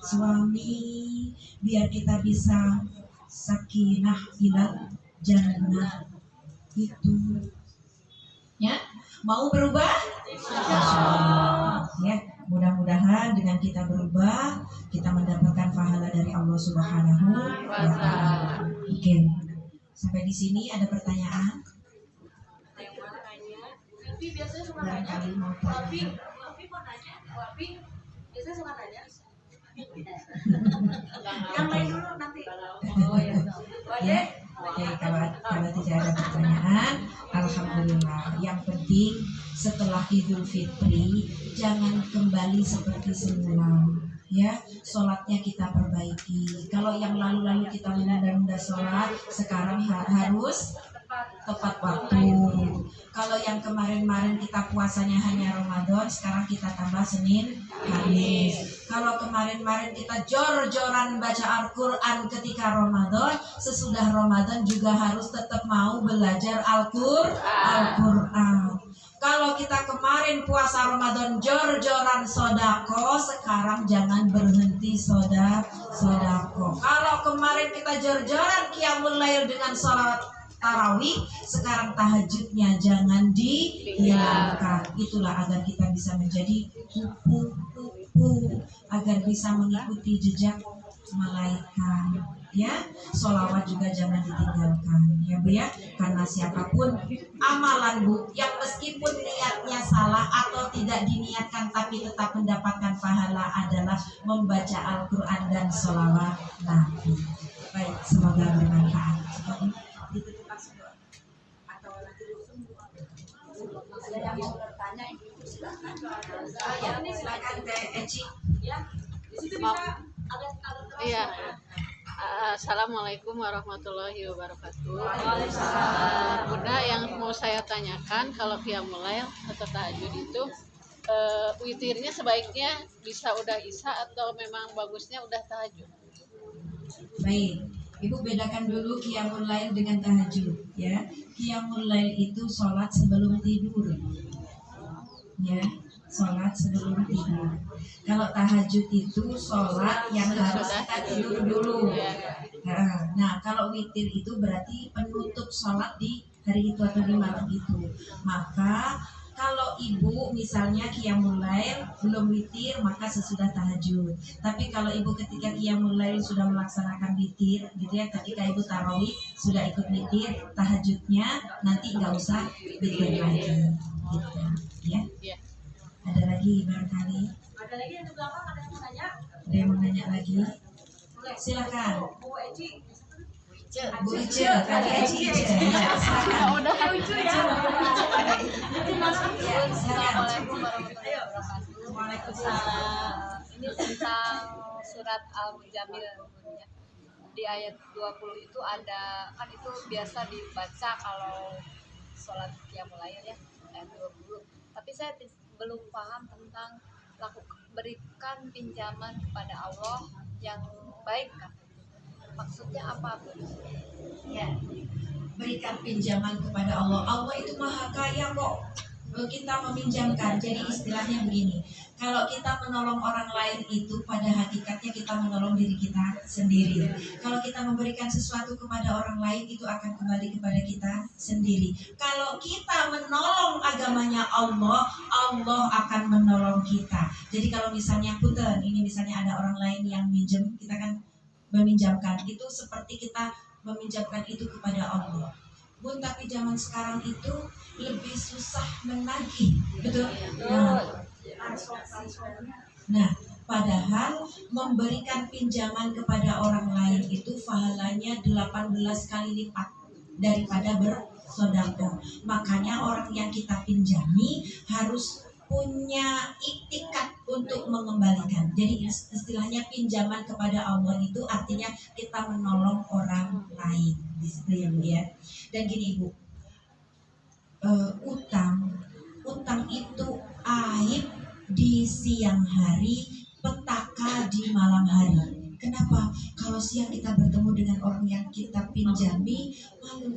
suami, biar kita bisa sakinah ilal jannah. Itu ya. Mau berubah? Ya, mudah-mudahan dengan kita berubah, kita mendapatkan pahala dari Allah Subhanahu wa Ta'ala. Oke, sampai di sini ada pertanyaan? Barangkali mau tanya. Biasanya suka nanya. Yang lain dulu nanti. Ya. Oke, kalau tidak ada pertanyaan, alhamdulillah. Yang penting setelah Idul Fitri jangan kembali seperti semula. Ya, sholatnya kita perbaiki. Kalau yang lalu-lalu kita menunda-nunda sholat, sekarang harus tepat waktu. Kalau yang kemarin-kemarin kita puasanya hanya Ramadan, sekarang kita tambah Senin, Kamis. Kalau kemarin-kemarin kita jor-joran baca Al-Quran ketika Ramadan, sesudah Ramadan juga harus tetap mau belajar Al-Quran. Kalau kita kemarin puasa Ramadan jor-joran sodako, sekarang jangan berhenti sodako. Kalau kemarin kita jor-joran qiyamul lail dengan sholat tarawih, sekarang tahajudnya jangan dihilangkan. Itulah agar kita bisa menjadi kupu-kupu, agar bisa mengikuti jejak malaikat. Ya, sholawat juga jangan ditinggalkan, ya Bu ya. Karena siapapun amalan Bu yang meskipun niatnya salah atau tidak diniatkan tapi tetap mendapatkan pahala adalah membaca Al-Quran dan sholawat Nabi. Baik, semoga bermanfaat. Atau nanti ada yang mau bertanya, Ibu silakan. Ya, silakan Teh Eci. Ya, di situ bisa ada. Iya. Assalamualaikum warahmatullahi wabarakatuh. Bunda, yang mau saya tanyakan, kalau qiyamul lail atau tahajud itu witirnya sebaiknya bisa udah isya atau memang bagusnya udah tahajud? Baik, Ibu bedakan dulu qiyamul lail dengan tahajud, ya. Qiyamul lail itu sholat sebelum tidur, ya. Sholat sebelum tidur. Kalau tahajud itu sholat yang harus kita tidur dulu. Nah, kalau witir itu berarti penutup sholat di hari itu atau di malam itu. Maka kalau ibu misalnya qiyamul lail belum witir, maka sesudah tahajud. Tapi kalau ibu ketika qiyamul lail sudah melaksanakan witir, gitu ya, ketika ibu tarawih sudah ikut witir, tahajudnya nanti nggak usah witir lagi, gitu ya. Ada lagi barangkali? Ada lagi yang di belakang, ada yang mau nanya? Ada yang mau nanya lagi? Silakan. Bu Eci. Bu Ice, tadi Eci. Silakan. Udah lucu ya. Assalamualaikum warahmatullahi wabarakatuh. Waalaikumsalam. Ini tentang surat Al-Mujamil. Di ayat 20 itu ada, kan itu biasa dibaca kalau sholat qiyamul lail ya, ayat 20. Tapi saya belum paham tentang berikan pinjaman kepada Allah yang baik kan? Maksudnya apa Bu? Ya, berikan pinjaman kepada Allah. Allah itu maha kaya kok. Kita meminjamkan. Jadi istilahnya begini, kalau kita menolong orang lain itu pada hakikatnya kita menolong diri kita sendiri. Kalau kita memberikan sesuatu kepada orang lain itu akan kembali kepada kita sendiri. Kalau kita menolong agamanya Allah, Allah akan menolong kita. Jadi kalau misalnya punten, ini misalnya ada orang lain yang minjem, kita kan meminjamkan, itu seperti kita meminjamkan itu kepada Allah. Bun, tapi zaman sekarang itu lebih susah menagih, betul? Nah, padahal memberikan pinjaman kepada orang lain itu pahalanya 18 kali lipat daripada bersedekah. Makanya orang yang kita pinjami harus punya iktikat untuk mengembalikan. Jadi istilahnya pinjaman kepada Allah itu artinya kita menolong orang lain. Di situ ya. Dan gini Ibu, utang itu aib di siang hari, petaka di malam hari. Kenapa? Kalau siang kita bertemu dengan orang yang kita pinjami, malu,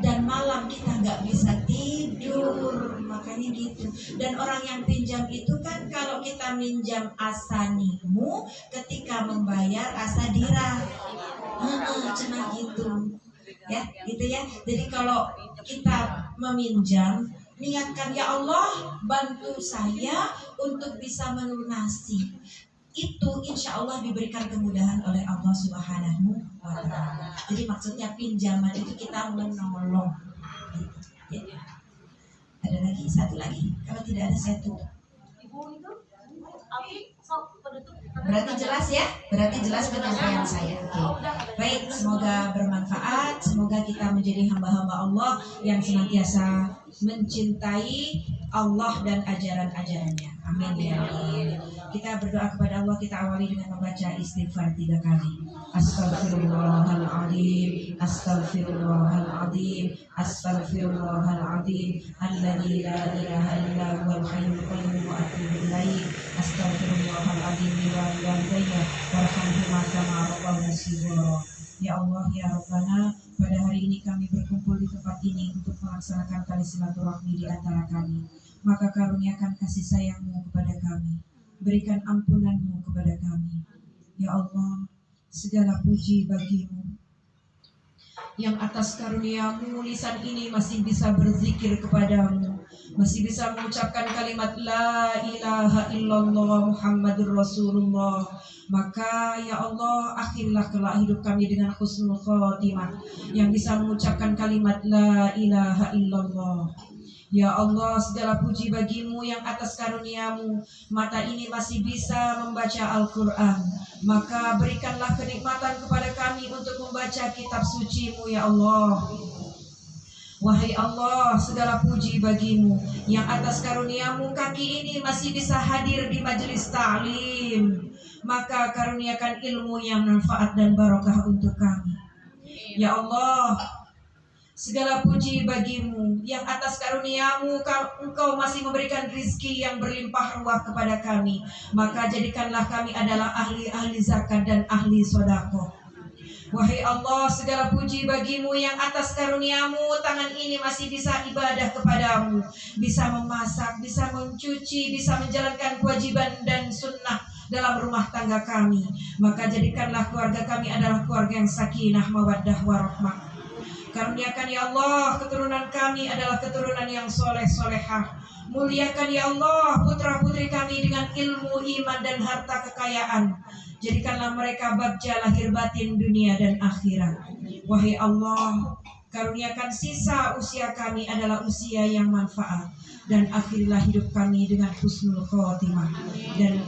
dan malam kita nggak bisa tidur, makanya gitu. Dan orang yang pinjam itu kan kalau kita minjam asanimu, ketika membayar asadira, cenah gitu, ya, gitu ya. Jadi kalau kita meminjam niatkan, ya Allah bantu saya untuk bisa melunasi. Itu insya Allah diberikan kemudahan oleh Allah Subhanahu wa Ta'ala. Jadi maksudnya pinjaman itu kita menolong. Ya. Ada lagi, satu lagi. Kalau tidak ada saya tutup. Berarti jelas ya? Berarti jelas penyampaian saya. Oke. Baik, semoga bermanfaat. Semoga kita menjadi hamba-hamba Allah yang senantiasa mencintai Allah dan ajaran-ajarannya. Amin ya Allah. Kita berdoa kepada Allah. Kita awali dengan membaca istighfar 3 kali. Astaghfirullahaladzim, astaghfirullahaladzim, astaghfirullahaladzim, alladzi la ilaha illa huwal hayyul qayyum wa atubu ilaih. Astaghfirullahaladzim wa walidayya warhamhuma kama rabbayani shighara. Ya Allah, ya Rabbana, pada hari ini kami berkumpul di tempat ini untuk melaksanakan tali silaturahmi di antara kami. Maka karuniakan kasih sayang-Mu kepada kami. Berikan ampunan-Mu kepada kami. Ya Allah, segala puji bagi-Mu yang atas karunia-Mu lisan ini masih bisa berzikir kepada-Mu, masih bisa mengucapkan kalimat la ilaha illallah Muhammadur Rasulullah. Maka ya Allah, akhirlah kelak hidup kami dengan husnul khotimah, yang bisa mengucapkan kalimat la ilaha illallah. Ya Allah, segala puji bagi-Mu yang atas karunia-Mu mata ini masih bisa membaca Al-Quran. Maka berikanlah kenikmatan kepada kami untuk membaca kitab suci-Mu ya Allah. Wahai Allah, segala puji bagi-Mu yang atas karunia-Mu kaki ini masih bisa hadir di majelis ta'lim. Maka karuniakan ilmu yang manfaat dan barokah untuk kami. Ya Allah, segala puji bagi-Mu yang atas karunia-Mu Engkau masih memberikan rizki yang berlimpah ruah kepada kami. Maka jadikanlah kami adalah ahli-ahli zakat dan ahli sedekah. Wahai Allah, segala puji bagi-Mu yang atas karunia-Mu tangan ini masih bisa ibadah kepada-Mu, bisa memasak, bisa mencuci, bisa menjalankan kewajiban dan sunnah dalam rumah tangga kami. Maka jadikanlah keluarga kami adalah keluarga yang sakinah, mawaddah, warahmah. Karuniakan ya Allah, keturunan kami adalah keturunan yang soleh-solehah. Muliakan ya Allah putra-putri kami dengan ilmu, iman, dan harta kekayaan. Jadikanlah mereka bagja lahir batin dunia dan akhirat. Wahai Allah, karuniakan sisa usia kami adalah usia yang manfaat. Dan akhirilah hidup kami dengan husnul khotimah. Dan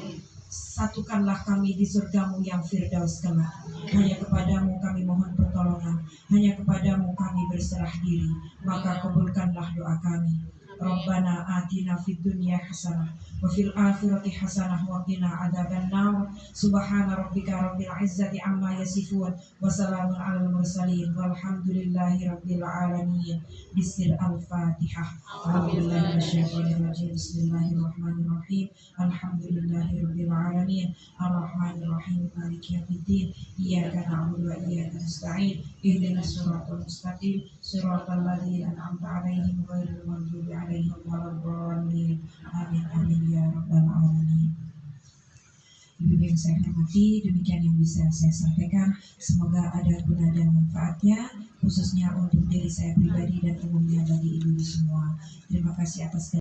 satukanlah kami di surga-Mu yang firdaus kelak. Hanya kepada-Mu kami mohon pertolongan, hanya kepada-Mu kami berserah diri. Maka kabulkanlah doa kami. Rabbana atina fid dunya hasanah wa fil akhirati hasanah wa qina adzabannar. Subhana rabbika rabbil izzati amma yasifun wa salamun alal mursalin walhamdulillahi rabbil alamin. Bismil al-Fatihah. A'udzubillahi minasyaitonir rajim. Bismillahirrahmanirrahim. Alhamdulillahi rabbil alamin. Arrahmanir rahim. Maliki yaumiddin. Iyyaka na'budu wa iyyaka nasta'in. Ihdinas siratal mustaqim. Siratal ladzina an'amta 'alaihim ghairil maghdubi 'alaihim waladdallin. Amin amin ya rabbal alamin. Ibu yang saya hormati, demikian yang bisa saya sampaikan. Semoga ada guna dan manfaatnya, khususnya untuk diri saya pribadi dan umumnya bagi ibu semua. Terima kasih atas